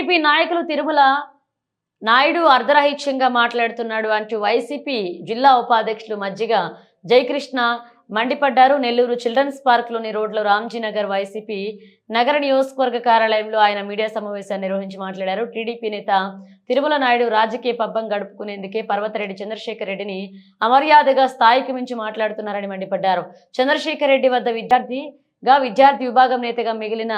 TDP నాయకులు తిరుమల నాయుడు అర్ధరాహిత్యంగా మాట్లాడుతున్నాడు అంటూ వైసీపీ జిల్లా ఉపాధ్యక్షులు మజ్జిగ జయకృష్ణ మండిపడ్డారు. నెల్లూరు చిల్డ్రన్స్ పార్క్లోని రోడ్లో రామ్జీనగర్ వైసీపీ నగర నియోజకవర్గ కార్యాలయంలో ఆయన మీడియా సమావేశాన్ని నిర్వహించి మాట్లాడారు. టీడీపీ నేత తిరుమల నాయుడు రాజకీయ పబ్బం గడుపుకునేందుకే పర్వతరెడ్డి చంద్రశేఖర్ రెడ్డిని అమర్యాదగా స్థాయికి మించి మాట్లాడుతున్నారని మండిపడ్డారు. చంద్రశేఖర్ రెడ్డి వద్ద విద్యార్థి విభాగం నేతగా మిగిలిన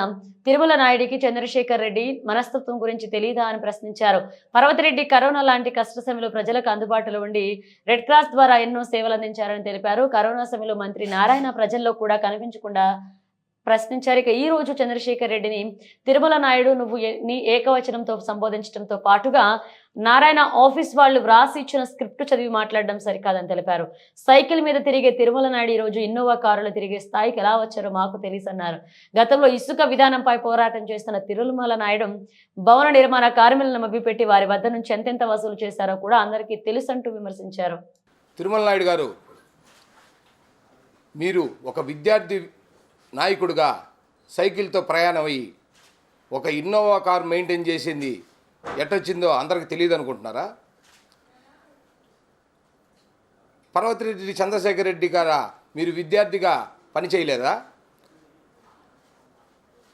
తిరుమల నాయుడికి చంద్రశేఖర్ రెడ్డి మనస్తత్వం గురించి తెలియదా అని ప్రశ్నించారు. పర్వతరెడ్డి కరోనా లాంటి కష్ట సమయంలో ప్రజలకు అందుబాటులో ఉండి రెడ్ క్రాస్ ద్వారా ఎన్నో సేవలు అందించారని తెలిపారు. కరోనా సమయంలో మంత్రి నారాయణ ప్రజల్లో కూడా కనిపించకుండా ప్రశ్నించారు. ఇక ఈ రోజు చంద్రశేఖర్ రెడ్డిని తిరుమల నాయుడు నువ్వు నీ ఏకవచనంతో సంబోధించడంతో పాటుగా నారాయణ ఆఫీస్ వాళ్ళు వ్రాసి ఇచ్చిన స్క్రిప్ట్ చదివి మాట్లాడడం సరికాదని తెలిపారు. సైకిల్ మీద తిరిగే తిరుమల నాయుడు ఈ రోజు ఇన్నోవా కారులో తిరిగే స్థాయికి ఎలా వచ్చారో మాకు తెలుసన్నారు. గతంలో ఇసుక విధానంపై పోరాటం చేస్తున్న తిరుమల నాయుడు భవన నిర్మాణ కార్మికులను మభ్యపెట్టి వారి వద్ద నుంచి ఎంతెంత వసూలు చేశారో కూడా అందరికీ తెలుసంటూ విమర్శించారు. తిరుమల నాయుడు గారు, మీరు ఒక విద్యార్థి నాయకుడిగా సైకిల్తో ప్రయాణం అయ్యి ఒక ఇన్నోవా కార్ మెయింటైన్ చేసింది ఎట్టొచ్చిందో అందరికి తెలియదు అనుకుంటున్నారా? పర్వతరెడ్డి చంద్రశేఖర్ రెడ్డి గారా, మీరు విద్యార్థిగా పని చేయలేదా?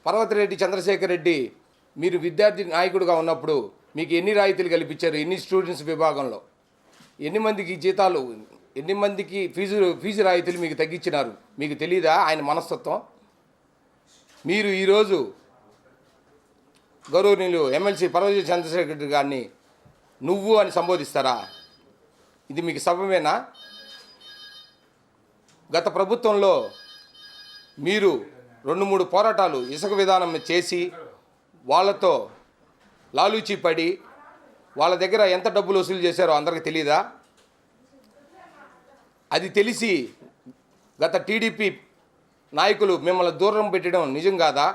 పర్వతరెడ్డి చంద్రశేఖర్ రెడ్డి మీరు విద్యార్థి నాయకుడిగా ఉన్నప్పుడు మీకు ఎన్ని రాయితీలు కల్పించారు? ఎన్ని స్టూడెంట్స్ విభాగంలో ఎన్ని మందికి జీతాలు, ఎన్ని మందికి ఫీజు రాయితీలు మీకు తగ్గించినారు? మీకు తెలీదా ఆయన మనస్తత్వం? మీరు ఈరోజు గౌరవనీయులు ఎమ్మెల్సీ పర్వతరెడ్డి చంద్రశేఖర్ రెడ్డి గారిని నువ్వు అని సంబోధిస్తారా? ఇది మీకు సభమేనా? గత ప్రభుత్వంలో మీరు 2-3 పోరాటాలు ఇసుక విధానం చేసి వాళ్ళతో లాలూచీ పడి వాళ్ళ దగ్గర ఎంత డబ్బులు వసూలు చేశారో అందరికీ తెలీదా? అది తెలిసి గత టీడీపీ నాయకులు మిమ్మల్ని దూరం పెట్టడం నిజం కాదా?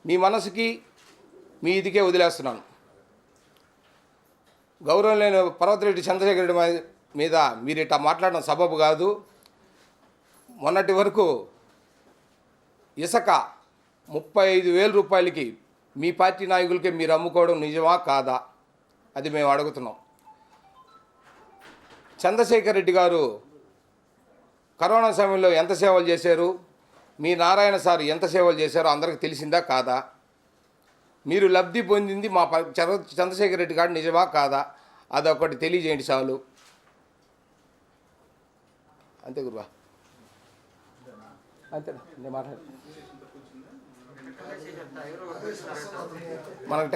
మీ మనసుకి మీ ఇదికే వదిలేస్తున్నాను. గౌరవం లేని పర్వతరెడ్డి చంద్రశేఖర్ రెడ్డి మీద మీరు ఇట్లా మాట్లాడడం సబబు కాదు. మొన్నటి వరకు ఇసుక 35,000 రూపాయలకి మీ పార్టీ నాయకులకే మీరు అమ్ముకోవడం నిజమా కాదా? అది మేము అడుగుతున్నాం. చంద్రశేఖర్ రెడ్డి గారు కరోనా సమయంలో ఎంత సేవలు చేశారు, మీ నారాయణ సార్ ఎంత సేవలు చేశారో అందరికి తెలిసిందా కాదా? మీరు లబ్ధి పొందింది మా చంద్రశేఖర్ రెడ్డి గారు నిజమా కాదా? అదొకటి తెలియజేయండి చాలు. అంతే గురువా, అంతేనా? నేను మాట్లాడు మనకు